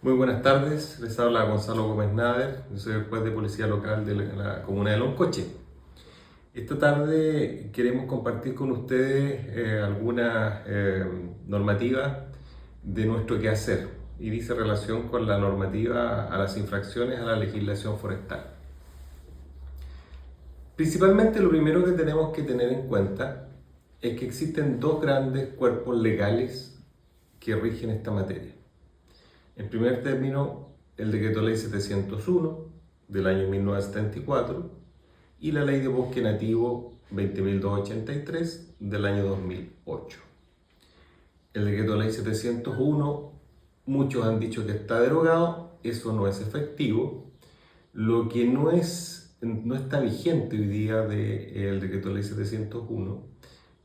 Muy buenas tardes, les habla Gonzalo Gómez Nader, yo soy el juez de policía local de la comuna de Loncoche. Esta tarde queremos compartir con ustedes algunas normativas de nuestro quehacer y dice relación con la normativa a las infracciones a la legislación forestal. Principalmente lo primero que tenemos que tener en cuenta es que existen dos grandes cuerpos legales que rigen esta materia. En primer término, el Decreto Ley 701 del año 1974 y la Ley de Bosque Nativo 20.283 del año 2008. El Decreto Ley 701, muchos han dicho que está derogado, eso no es efectivo. Lo que no está vigente hoy día del Decreto Ley 701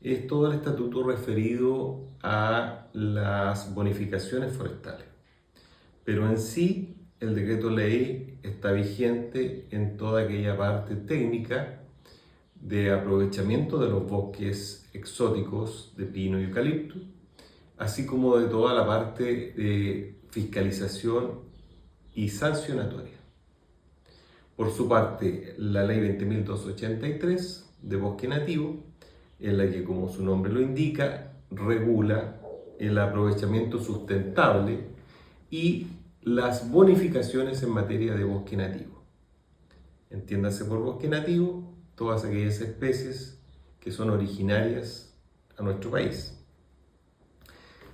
es todo el estatuto referido a las bonificaciones forestales. Pero en sí, el decreto ley está vigente en toda aquella parte técnica de aprovechamiento de los bosques exóticos de pino y eucalipto, así como de toda la parte de fiscalización y sancionatoria. Por su parte, la ley 20.283 de bosque nativo, en la que, como su nombre lo indica, regula el aprovechamiento sustentable y las bonificaciones en materia de bosque nativo. Entiéndase por bosque nativo todas aquellas especies que son originarias a nuestro país.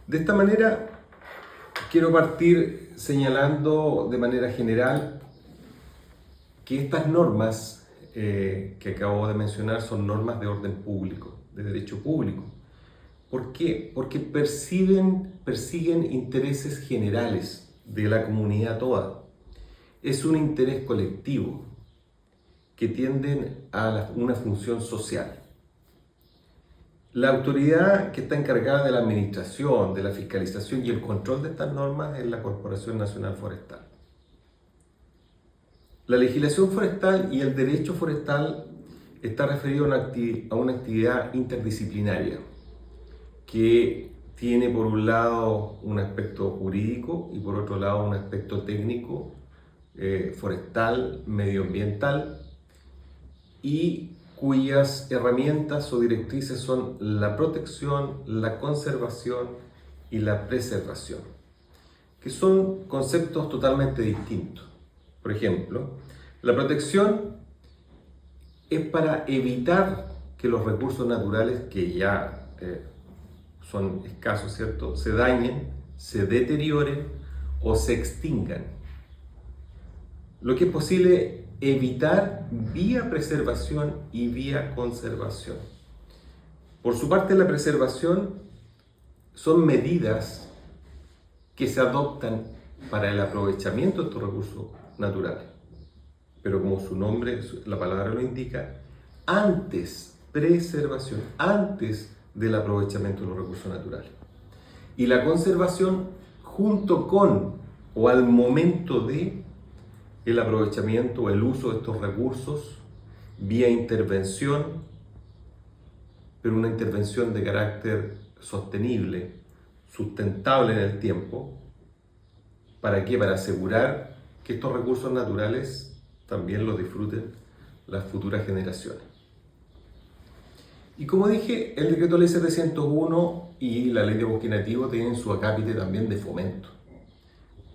De esta manera, quiero partir señalando de manera general que estas normas que acabo de mencionar son normas de orden público, de derecho público. ¿Por qué? Porque persiguen intereses generales de la comunidad toda. Es un interés colectivo que tienden a una función social. La autoridad que está encargada de la administración, de la fiscalización y el control de estas normas es la Corporación Nacional Forestal. La legislación forestal y el derecho forestal está referido a una actividad interdisciplinaria que tiene por un lado un aspecto jurídico y por otro lado un aspecto técnico, forestal, medioambiental, y cuyas herramientas o directrices son la protección, la conservación y la preservación, que son conceptos totalmente distintos. Por ejemplo, la protección es para evitar que los recursos naturales que ya son escasos, ¿cierto?, se dañen, se deterioren o se extingan. Lo que es posible evitar vía preservación y vía conservación. Por su parte, la preservación son medidas que se adoptan para el aprovechamiento de estos recursos naturales. Pero como su nombre, la palabra lo indica, preservación, antes del aprovechamiento de los recursos naturales. Y la conservación junto con o al momento de el aprovechamiento o el uso de estos recursos vía intervención, pero una intervención de carácter sostenible, sustentable en el tiempo. ¿Para qué? Para asegurar que estos recursos naturales también los disfruten las futuras generaciones. Y como dije, el Decreto Ley 701 y la Ley de Bosque Nativo tienen su acápite también de fomento.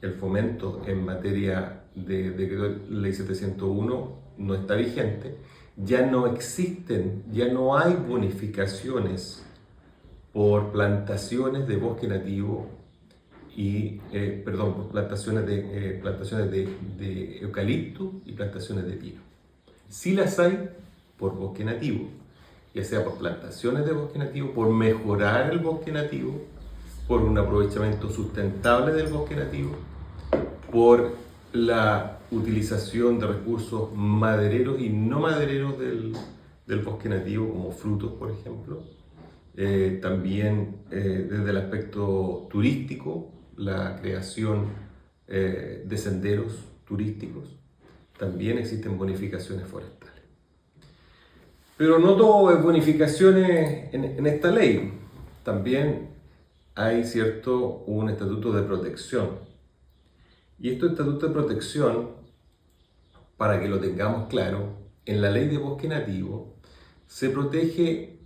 El fomento en materia de Decreto Ley 701 no está vigente, ya no existen, ya no hay bonificaciones por plantaciones de bosque nativo por plantaciones de eucalipto y plantaciones de pino. Sí las hay por bosque nativo, ya sea por plantaciones de bosque nativo, por mejorar el bosque nativo, por un aprovechamiento sustentable del bosque nativo, por la utilización de recursos madereros y no madereros del bosque nativo, como frutos, por ejemplo. También desde el aspecto turístico, la creación de senderos turísticos, también existen bonificaciones forestales. Pero no todo es bonificaciones en esta ley. También hay un estatuto de protección Y estos estatutos de protección, para que lo tengamos claro, en la ley de bosque nativo se protege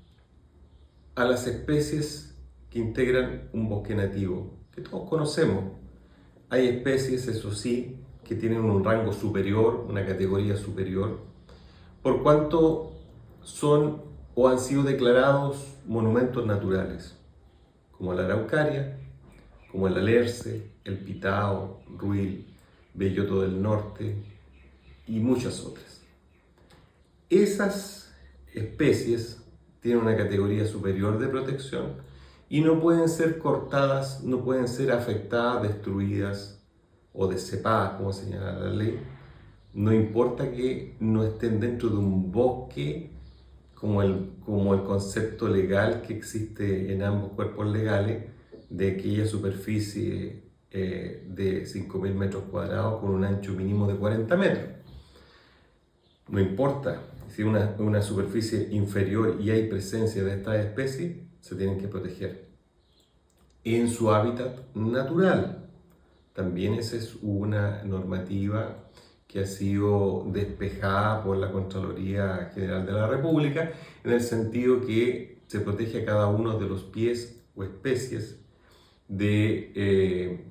a las especies que integran un bosque nativo, que todos conocemos. Hay especies, eso sí, que tienen un rango superior, una categoría superior, por cuanto son o han sido declarados monumentos naturales, como la araucaria, como el alerce, el pitao, ruil, belloto del norte y muchas otras. Esas especies tienen una categoría superior de protección y no pueden ser cortadas, no pueden ser afectadas, destruidas o decepadas, como señala la ley. No importa que no estén dentro de un bosque como el concepto legal que existe en ambos cuerpos legales de aquella superficie de 5.000 metros cuadrados con un ancho mínimo de 40 metros. No importa si una superficie inferior y hay presencia de estas especies, se tienen que proteger en su hábitat natural. También esa es una normativa que ha sido despejada por la Contraloría General de la República, en el sentido que se protege a cada uno de los pies o especies de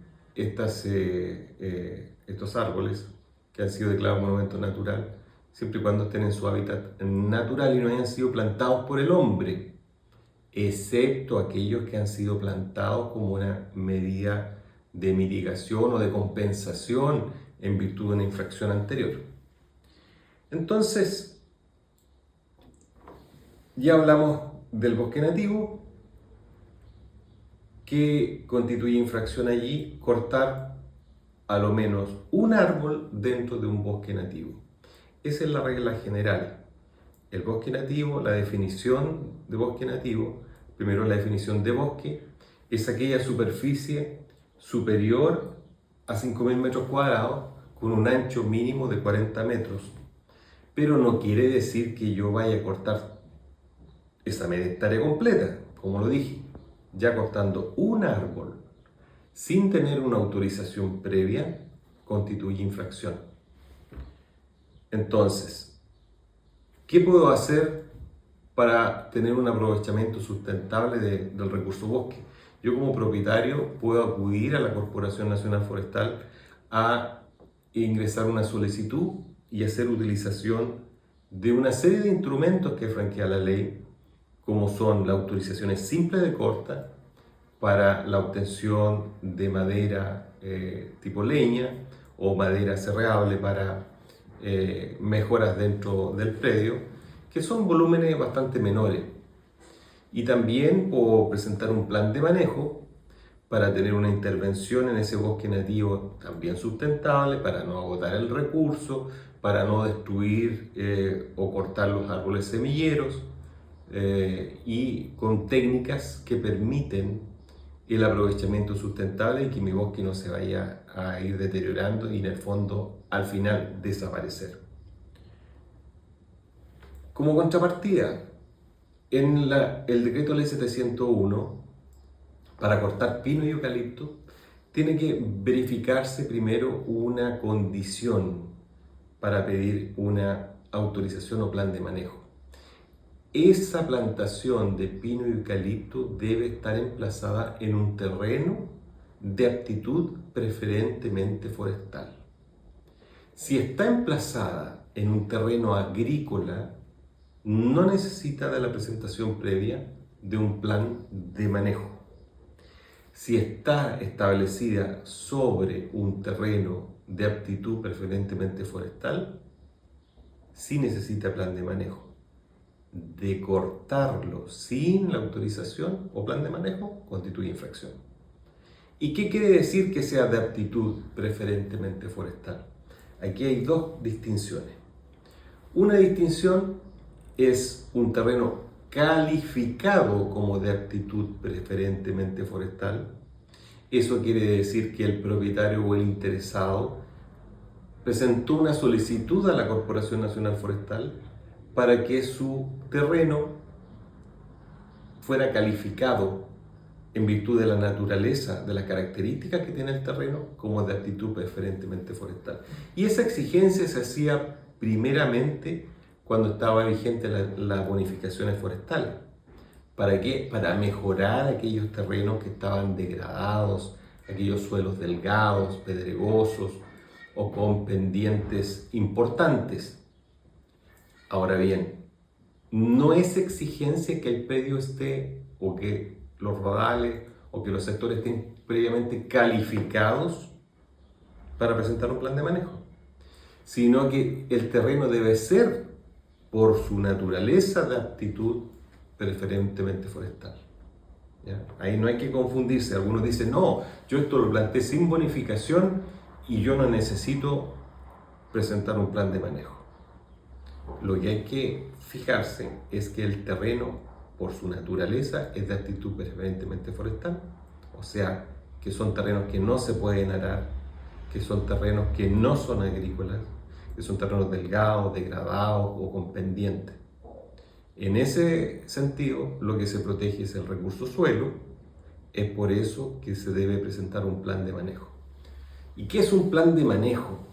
estos árboles que han sido declarados monumento natural, siempre y cuando estén en su hábitat natural y no hayan sido plantados por el hombre, excepto aquellos que han sido plantados como una medida de mitigación o de compensación en virtud de una infracción anterior. Entonces, ya hablamos del bosque nativo, que constituye infracción allí cortar a lo menos un árbol dentro de un bosque nativo. Esa es la regla general. El bosque nativo, la definición de bosque nativo, primero la definición de bosque, es aquella superficie superior a 5.000 metros cuadrados con un ancho mínimo de 40 metros. Pero no quiere decir que yo vaya a cortar esa media hectárea completa, como lo dije. Ya cortando un árbol sin tener una autorización previa constituye infracción. Entonces, ¿qué puedo hacer para tener un aprovechamiento sustentable del recurso bosque? Yo como propietario puedo acudir a la Corporación Nacional Forestal a ingresar una solicitud y hacer utilización de una serie de instrumentos que franquea la ley, como son las autorizaciones simples de corta para la obtención de madera tipo leña o madera cerrable para mejoras dentro del predio, que son volúmenes bastante menores. Y también puedo presentar un plan de manejo para tener una intervención en ese bosque nativo también sustentable, para no agotar el recurso, para no destruir o cortar los árboles semilleros, y con técnicas que permiten el aprovechamiento sustentable y que mi bosque no se vaya a ir deteriorando y en el fondo al final desaparecer. Como contrapartida, en el decreto ley 701, para cortar pino y eucalipto, tiene que verificarse primero una condición para pedir una autorización o plan de manejo. Esa plantación de pino y eucalipto debe estar emplazada en un terreno de aptitud preferentemente forestal. Si está emplazada en un terreno agrícola, no necesita de la presentación previa de un plan de manejo. Si está establecida sobre un terreno de aptitud preferentemente forestal, sí necesita plan de manejo. De cortarlo sin la autorización o plan de manejo constituye infracción. ¿Y qué quiere decir que sea de aptitud preferentemente forestal? Aquí hay dos distinciones. Una distinción es un terreno calificado como de aptitud preferentemente forestal. Eso quiere decir que el propietario o el interesado presentó una solicitud a la Corporación Nacional Forestal para que su terreno fuera calificado en virtud de la naturaleza, de las características que tiene el terreno, como de actitud preferentemente forestal. Y esa exigencia se hacía primeramente cuando estaba vigente las bonificaciones forestales. ¿Para qué? Para mejorar aquellos terrenos que estaban degradados, aquellos suelos delgados, pedregosos o con pendientes importantes. Ahora bien, no es exigencia que el predio esté o que los rodales o que los sectores estén previamente calificados para presentar un plan de manejo, sino que el terreno debe ser, por su naturaleza de aptitud, preferentemente forestal. ¿Ya? Ahí no hay que confundirse. Algunos dicen, no, yo esto lo planté sin bonificación y yo no necesito presentar un plan de manejo. Lo que hay que fijarse es que el terreno, por su naturaleza, es de actitud preferentemente forestal, o sea, que son terrenos que no se pueden arar, que son terrenos que no son agrícolas, que son terrenos delgados, degradados o con pendientes. En ese sentido, lo que se protege es el recurso suelo, es por eso que se debe presentar un plan de manejo. ¿Y qué es un plan de manejo?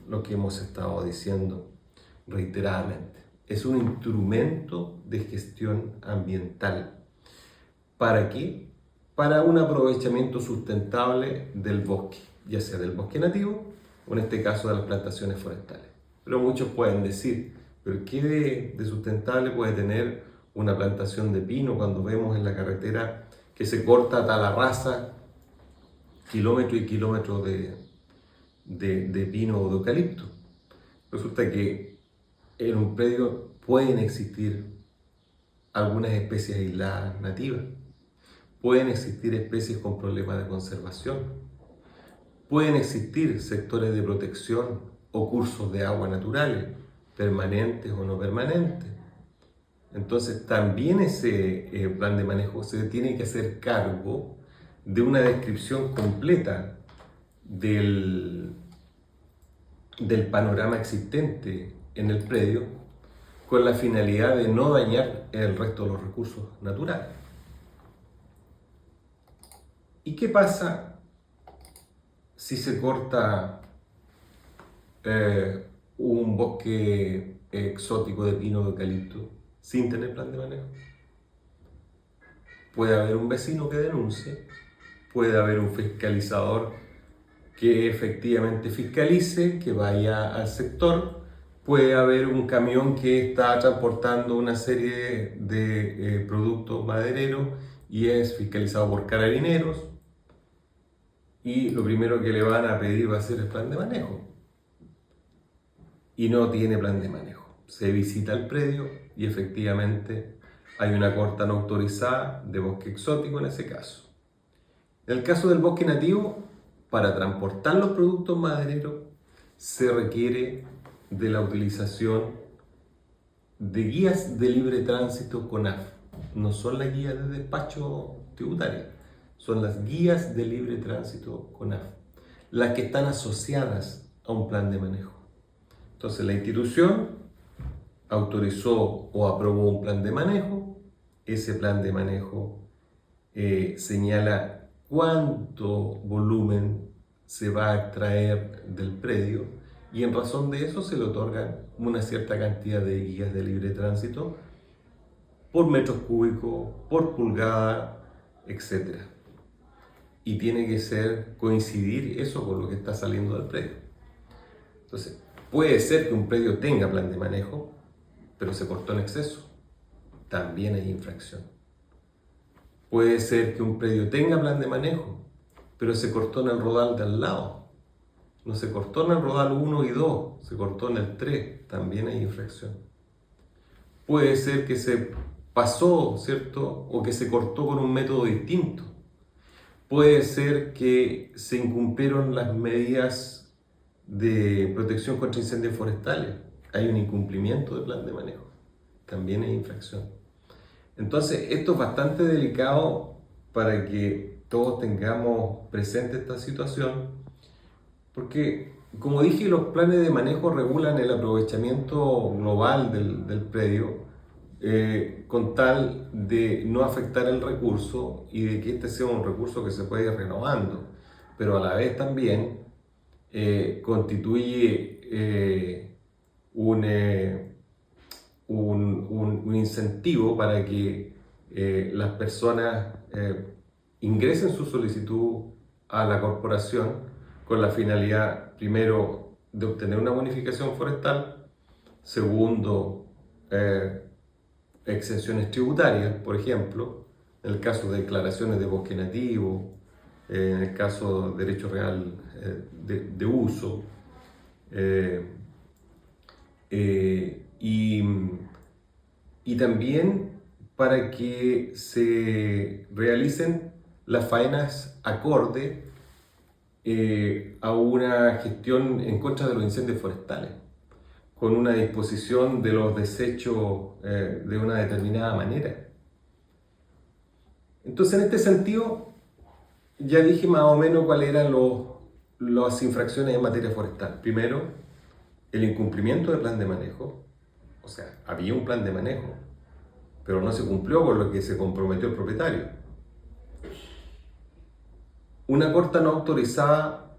Lo que hemos estado diciendo reiteradamente. Es un instrumento de gestión ambiental. ¿Para qué? Para un aprovechamiento sustentable del bosque, ya sea del bosque nativo o en este caso de las plantaciones forestales. Pero muchos pueden decir, ¿pero qué de sustentable puede tener una plantación de pino cuando vemos en la carretera que se corta a tal raza kilómetros y kilómetros de pino o de eucalipto? Resulta que en un predio pueden existir algunas especies aisladas nativas, pueden existir especies con problemas de conservación, pueden existir sectores de protección o cursos de agua naturales, permanentes o no permanentes. Entonces también ese plan de manejo se tiene que hacer cargo de una descripción completa del panorama existente en el predio, con la finalidad de no dañar el resto de los recursos naturales. ¿Y qué pasa si se corta un bosque exótico de pino o de eucalipto sin tener plan de manejo? Puede haber un vecino que denuncie, puede haber un fiscalizador que efectivamente fiscalice, que vaya al sector, puede haber un camión que está transportando una serie de productos madereros y es fiscalizado por carabineros, y lo primero que le van a pedir va a ser el plan de manejo. Y no tiene plan de manejo. Se visita el predio y efectivamente hay una corta no autorizada de bosque exótico en ese caso. En el caso del bosque nativo, para transportar los productos madereros se requiere de la utilización de guías de libre tránsito CONAF. No son las guías de despacho tributario, son las guías de libre tránsito CONAF, las que están asociadas a un plan de manejo. Entonces la institución autorizó o aprobó un plan de manejo, ese plan de manejo señala cuánto volumen se va a extraer del predio y en razón de eso se le otorgan una cierta cantidad de guías de libre tránsito por metros cúbicos, por pulgada, etc. Y tiene que coincidir eso con lo que está saliendo del predio. Entonces, puede ser que un predio tenga plan de manejo, pero se cortó en exceso. También hay infracción. Puede ser que un predio tenga plan de manejo, pero se cortó en el rodal de al lado. No se cortó en el rodal 1 y 2, se cortó en el 3. También hay infracción. Puede ser que se pasó, ¿cierto? O que se cortó con un método distinto. Puede ser que se incumplieron las medidas de protección contra incendios forestales. Hay un incumplimiento del plan de manejo. También hay infracción. Entonces, esto es bastante delicado para que todos tengamos presente esta situación, porque, como dije, los planes de manejo regulan el aprovechamiento global del predio, con tal de no afectar el recurso y de que este sea un recurso que se puede ir renovando, pero a la vez también constituye un incentivo para que las personas ingresen su solicitud a la corporación con la finalidad, primero, de obtener una bonificación forestal, segundo, exenciones tributarias, por ejemplo, en el caso de declaraciones de bosque nativo, en el caso de derecho real de uso, eh, y, y también para que se realicen las faenas acorde a una gestión en contra de los incendios forestales, con una disposición de los desechos de una determinada manera. Entonces, en este sentido, ya dije más o menos cuáles eran las infracciones en materia forestal. Primero, el incumplimiento del plan de manejo. O sea, había un plan de manejo, pero no se cumplió con lo que se comprometió el propietario. Una corta no autorizada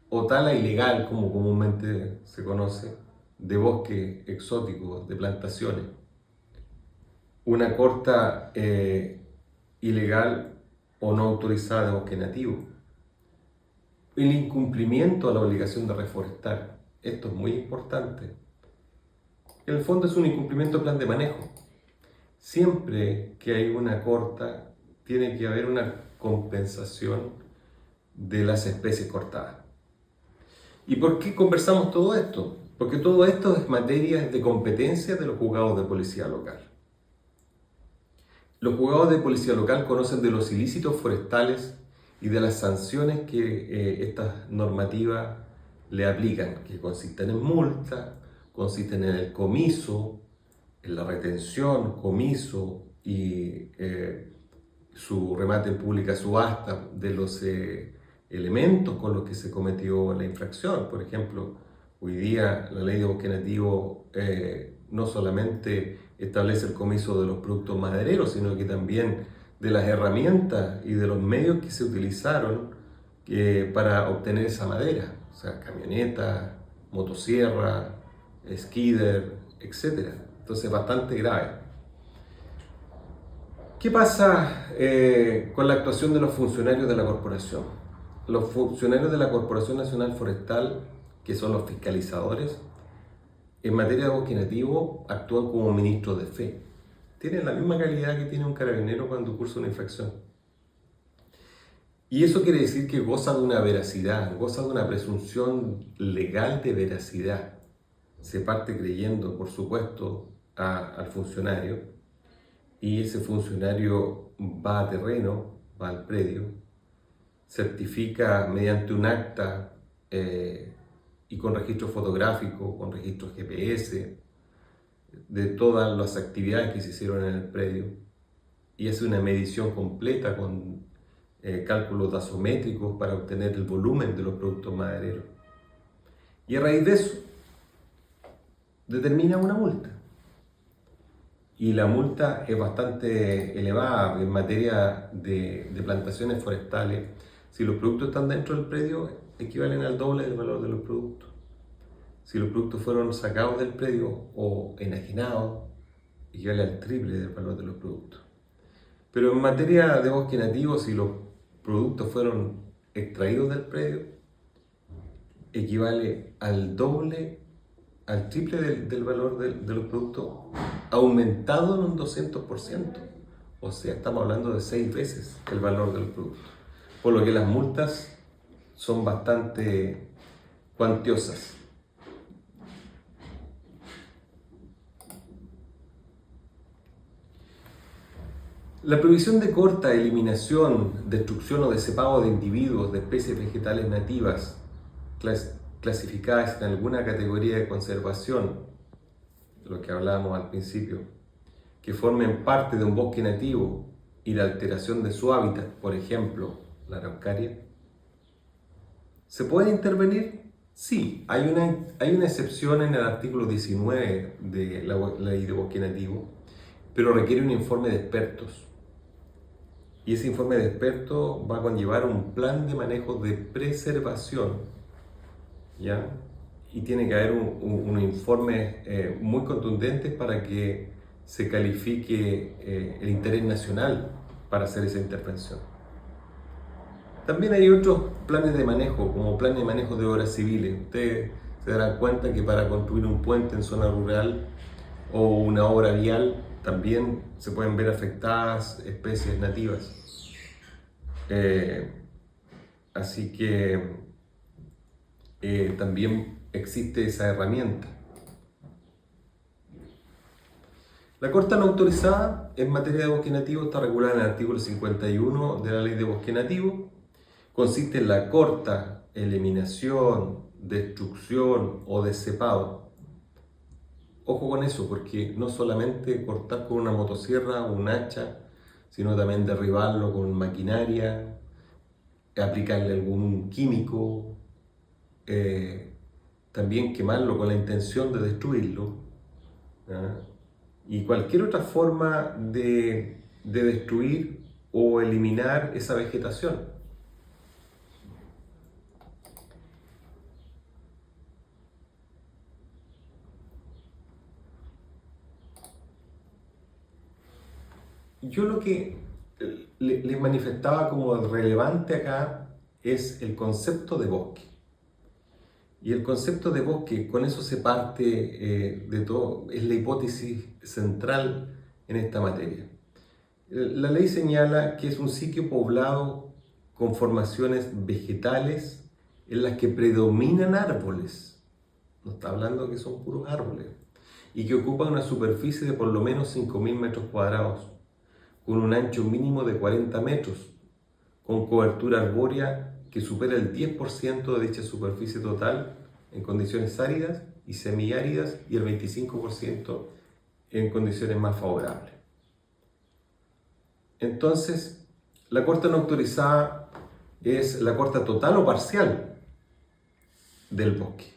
o tala ilegal, como comúnmente se conoce, de bosques exóticos, de plantaciones. Una corta ilegal o no autorizada de bosque nativo. El incumplimiento a la obligación de reforestar. Esto es muy importante. En el fondo es un incumplimiento de plan de manejo. Siempre que hay una corta, tiene que haber una compensación de las especies cortadas. ¿Y por qué conversamos todo esto? Porque todo esto es materia de competencia de los juzgados de policía local. Los juzgados de policía local conocen de los ilícitos forestales y de las sanciones que estas normativas le aplican, que consisten en multas, consisten en el comiso, en la retención, comiso y su remate en pública subasta de los elementos con los que se cometió la infracción. Por ejemplo, hoy día la ley de bosque nativo no solamente establece el comiso de los productos madereros, sino que también de las herramientas y de los medios que se utilizaron para obtener esa madera, o sea, camioneta, motosierra, skidder, etc. Entonces, bastante grave. ¿Qué pasa con la actuación de los funcionarios de la corporación? Los funcionarios de la Corporación Nacional Forestal, que son los fiscalizadores, en materia de bosque nativo actúan como ministros de fe. Tienen la misma calidad que tiene un carabinero cuando cursa una infracción. Y eso quiere decir que goza de una veracidad, goza de una presunción legal de veracidad. Se parte creyendo, por supuesto, al funcionario, y ese funcionario va a terreno, va al predio, certifica mediante un acta y con registro fotográfico, con registro GPS, de todas las actividades que se hicieron en el predio, y hace una medición completa con cálculos dasométricos para obtener el volumen de los productos madereros. Y a raíz de eso, determina una multa. Y la multa es bastante elevada en materia de plantaciones forestales. Si los productos están dentro del predio, equivalen al doble del valor de los productos. Si los productos fueron sacados del predio o enajenados, equivale al triple del valor de los productos. Pero en materia de bosque nativo, si los productos fueron extraídos del predio, equivale al doble, al triple del valor de los productos, aumentado en un 200%. O sea, estamos hablando de 6 veces el valor de los productos. Por lo que las multas son bastante cuantiosas. La prohibición de corta, eliminación, destrucción o desepado de individuos de especies vegetales nativas clasificadas en alguna categoría de conservación, lo que hablábamos al principio, que formen parte de un bosque nativo y la alteración de su hábitat, por ejemplo, la araucaria, ¿se puede intervenir? Sí, hay una excepción en el artículo 19 de la ley de bosque nativo, pero requiere un informe de expertos. Y ese informe de expertos va a conllevar un plan de manejo de preservación, ¿ya? Y tiene que haber un informe muy contundente para que se califique el interés nacional para hacer esa intervención. También hay otros planes de manejo, como planes de manejo de obras civiles. Ustedes se darán cuenta que para construir un puente en zona rural o una obra vial también se pueden ver afectadas especies nativas. Así que también existe esa herramienta. La corta no autorizada en materia de bosque nativo está regulada en el artículo 51 de la Ley de Bosque Nativo. Consiste en la corta, eliminación, destrucción o descepado. Ojo con eso, porque no solamente cortar con una motosierra o un hacha, sino también derribarlo con maquinaria, aplicarle algún químico, también quemarlo con la intención de destruirlo, ¿ya? Y cualquier otra forma de destruir o eliminar esa vegetación. Yo lo que les manifestaba como relevante acá es el concepto de bosque. Y el concepto de bosque, con eso se parte de todo, es la hipótesis central en esta materia. La ley señala que es un sitio poblado con formaciones vegetales en las que predominan árboles. No está hablando que son puros árboles. Y que ocupan una superficie de por lo menos 5.000 metros cuadrados, con un ancho mínimo de 40 metros, con cobertura arbórea que supera el 10% de dicha superficie total en condiciones áridas y semiáridas y el 25% en condiciones más favorables. Entonces, la corta no autorizada es la corta total o parcial del bosque.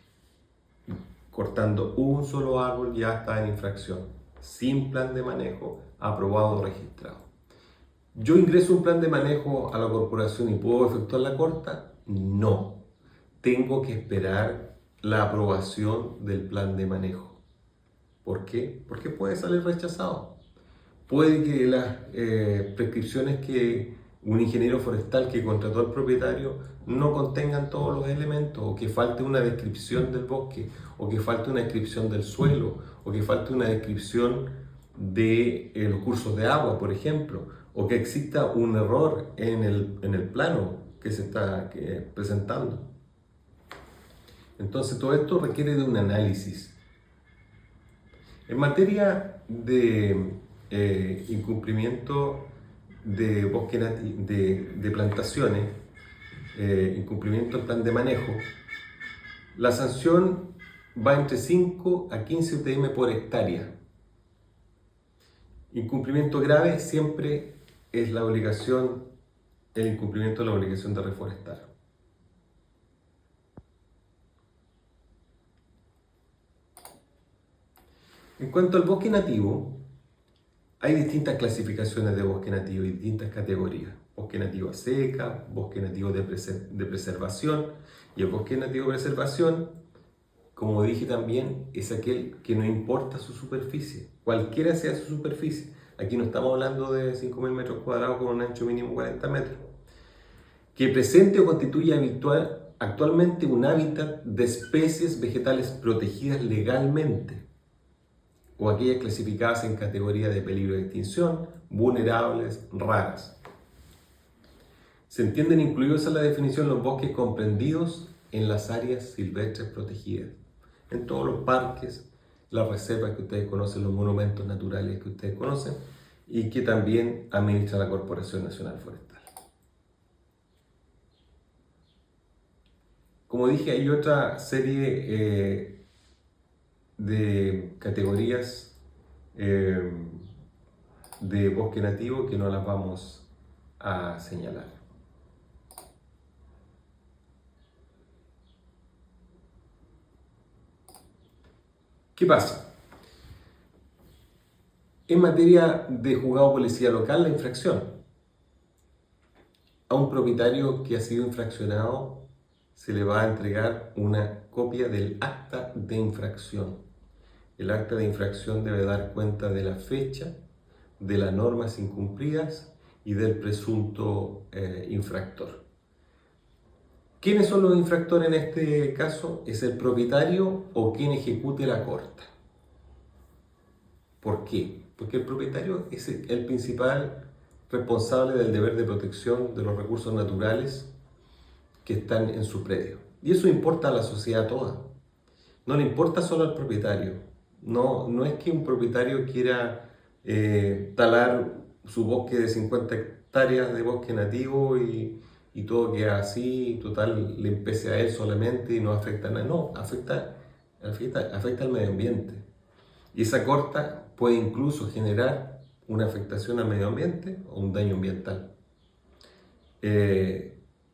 Cortando un solo árbol ya está en infracción, sin plan de manejo aprobado o registrado. ¿Yo ingreso un plan de manejo a la corporación y puedo efectuar la corta? No. Tengo que esperar la aprobación del plan de manejo. ¿Por qué? Porque puede salir rechazado. Puede que las prescripciones que un ingeniero forestal que contrató al propietario no contengan todos los elementos, o que falte una descripción del bosque, o que falte una descripción del suelo, o que falte una descripción de los cursos de agua, por ejemplo, o que exista un error en el plano que se está presentando. Entonces todo esto requiere de un análisis. En materia de incumplimiento de bosque de plantaciones, incumplimiento del plan de manejo, la sanción va entre 5 a 15 UTM por hectárea. Incumplimiento grave siempre es la obligación, el incumplimiento de la obligación de reforestar. En cuanto al bosque nativo, hay distintas clasificaciones de bosque nativo y distintas categorías. Bosque nativo a seca, bosque nativo de preservación. Y el bosque nativo de preservación, como dije también, es aquel que no importa su superficie, cualquiera sea su superficie. Aquí no estamos hablando de 5.000 metros cuadrados con un ancho mínimo de 40 metros. Que presente o constituya actualmente un hábitat de especies vegetales protegidas legalmente, o aquellas clasificadas en categoría de peligro de extinción, vulnerables, raras. Se entienden incluidos en la definición los bosques comprendidos en las áreas silvestres protegidas, en todos los parques, las reservas que ustedes conocen, los monumentos naturales que ustedes conocen y que también administra la Corporación Nacional Forestal. Como dije, hay otra serie de categorías de bosque nativo que no las vamos a señalar. ¿Qué pasa? En materia de juzgado de policía local, la infracción. A un propietario que ha sido infraccionado se le va a entregar una copia del acta de infracción. El acta de infracción debe dar cuenta de la fecha, de las normas incumplidas y del presunto infractor. ¿Quiénes son los infractores en este caso? ¿Es el propietario o quien ejecute la corta? ¿Por qué? Porque el propietario es el principal responsable del deber de protección de los recursos naturales que están en su predio. Y eso importa a la sociedad toda. No le importa solo al propietario. No es que un propietario quiera talar su bosque de 50 hectáreas de bosque nativo y todo queda así, total, le empece a él solamente y no afecta a nada. No, afecta al medio ambiente. Y esa corta puede incluso generar una afectación al medio ambiente o un daño ambiental.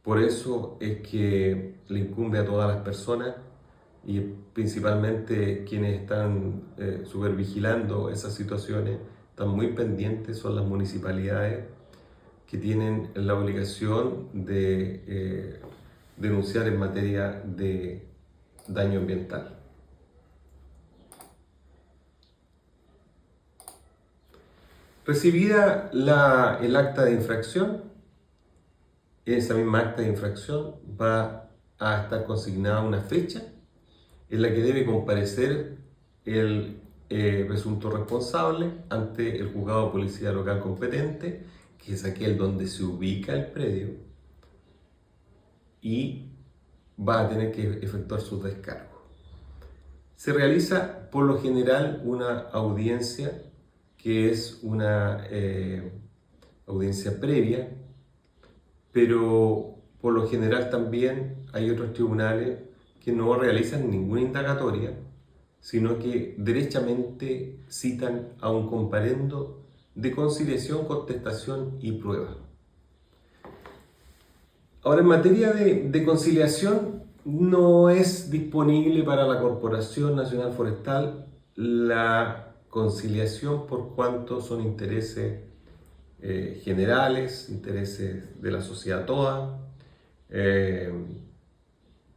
Por eso es que le incumbe a todas las personas y principalmente quienes están supervigilando esas situaciones, están muy pendientes, son las municipalidades que tienen la obligación de denunciar en materia de daño ambiental. Recibida el acta de infracción, esa misma acta de infracción va a estar consignada una fecha en la que debe comparecer el presunto responsable ante el juzgado de policía local competente, que es aquel donde se ubica el predio, y va a tener que efectuar sus descargos. Se realiza por lo general una audiencia que es una audiencia previa, pero por lo general también hay otros tribunales que no realizan ninguna indagatoria, sino que derechamente citan a un comparendo de conciliación, contestación y prueba. Ahora, en materia de conciliación, no es disponible para la Corporación Nacional Forestal la conciliación por cuanto son intereses generales, intereses de la sociedad toda,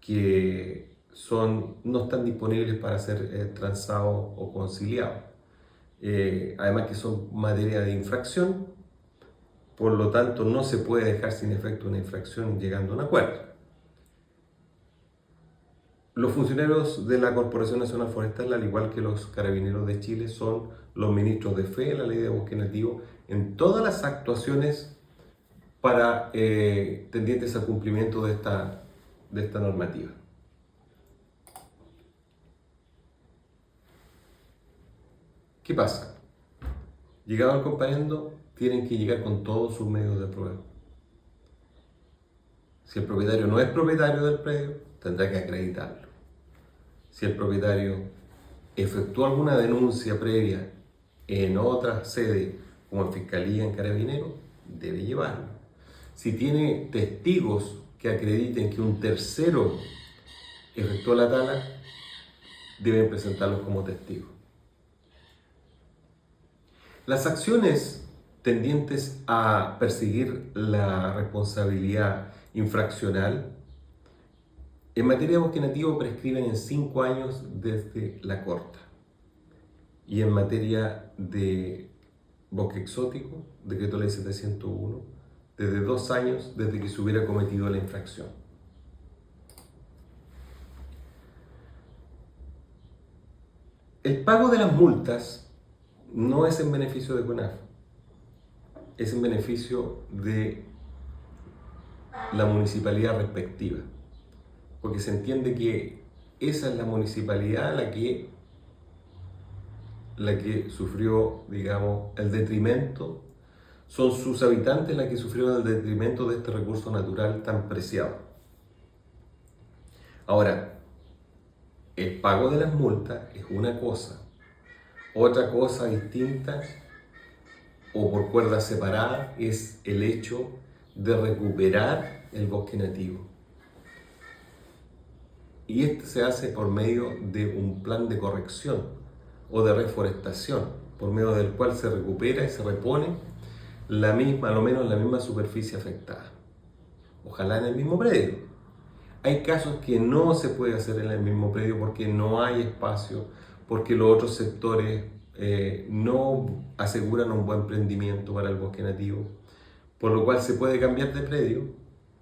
que no están disponibles para ser transados o conciliados. Además que son materia de infracción, por lo tanto no se puede dejar sin efecto una infracción llegando a un acuerdo. Los funcionarios de la Corporación Nacional Forestal, al igual que los Carabineros de Chile, son los ministros de fe en la ley de bosque nativo en todas las actuaciones para tendientes al cumplimiento de esta normativa. ¿Qué pasa? Llegado al comparendo, tienen que llegar con todos sus medios de prueba. Si el propietario no es propietario del predio, tendrá que acreditarlo. Si el propietario efectuó alguna denuncia previa en otra sede, como en Fiscalía, en Carabineros, debe llevarlo. Si tiene testigos que acrediten que un tercero efectuó la tala, deben presentarlos como testigos. Las acciones tendientes a perseguir la responsabilidad infraccional en materia de bosque nativo prescriben en 5 años desde la corta. Y en materia de bosque exótico, decreto ley 701, desde 2 años desde que se hubiera cometido la infracción. El pago de las multas no es en beneficio de CONAF, es en beneficio de la municipalidad respectiva, porque se entiende que esa es la municipalidad la que sufrió, digamos, el detrimento, son sus habitantes las que sufrieron el detrimento de este recurso natural tan preciado. Ahora, el pago de las multas es una cosa, otra cosa distinta o por cuerda separada es el hecho de recuperar el bosque nativo. Y esto se hace por medio de un plan de corrección o de reforestación. por medio del cual se recupera y se repone la misma, a lo menos la misma superficie afectada. Ojalá en el mismo predio. Hay casos que no se puede hacer en el mismo predio porque no hay espacio, porque los otros sectores no aseguran un buen prendimiento para el bosque nativo, por lo cual se puede cambiar de predio,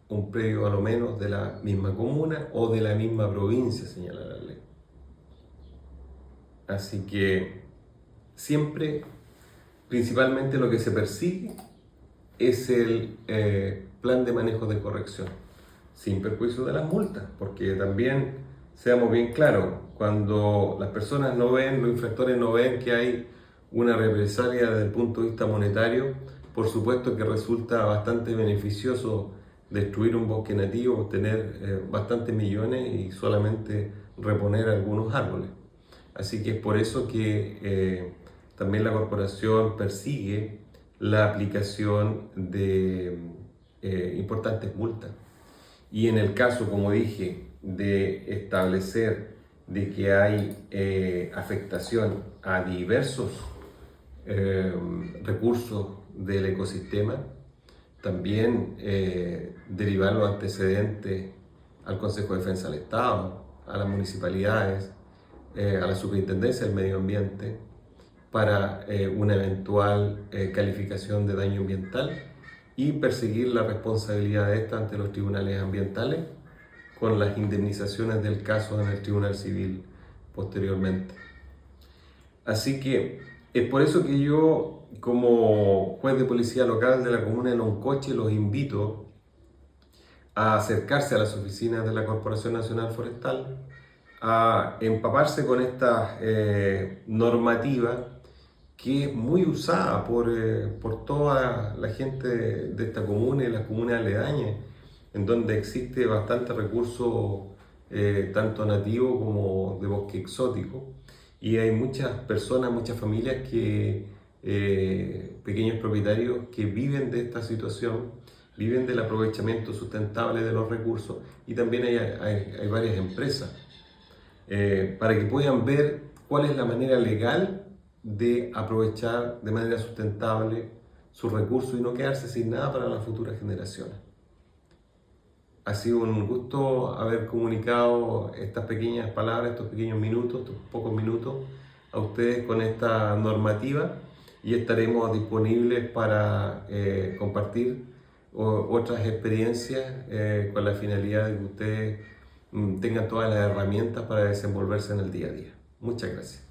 un predio a lo menos de la misma comuna o de la misma provincia, señala la ley. Así que siempre, principalmente lo que se persigue es el plan de manejo de corrección, sin perjuicio de las multas, porque también, seamos bien claros, cuando las personas no ven, los infractores no ven que hay una represalia desde el punto de vista monetario, por supuesto que resulta bastante beneficioso destruir un bosque nativo, obtener bastantes millones y solamente reponer algunos árboles. Así que es por eso que también la corporación persigue la aplicación de importantes multas. Y en el caso, como dije, de establecer de que hay afectación a diversos recursos del ecosistema, también derivar los antecedentes al Consejo de Defensa del Estado, a las municipalidades, a la Superintendencia del Medio Ambiente, para una eventual calificación de daño ambiental y perseguir la responsabilidad de esta ante los tribunales ambientales con las indemnizaciones del caso en el Tribunal Civil posteriormente. Así que es por eso que yo, como juez de policía local de la comuna de Loncoche, los invito a acercarse a las oficinas de la Corporación Nacional Forestal, a empaparse con esta normativa que es muy usada por toda la gente de esta comuna y las comunas aledañas, en donde existe bastante recurso tanto nativo como de bosque exótico, y hay muchas personas, muchas familias pequeños propietarios que viven de esta situación, viven del aprovechamiento sustentable de los recursos, y también hay varias empresas para que puedan ver cuál es la manera legal de aprovechar de manera sustentable sus recursos y no quedarse sin nada para las futuras generaciones. Ha sido un gusto haber comunicado estas pequeñas palabras, estos pequeños minutos, estos pocos minutos a ustedes con esta normativa, y estaremos disponibles para compartir otras experiencias con la finalidad de que ustedes tengan todas las herramientas para desenvolverse en el día a día. Muchas gracias.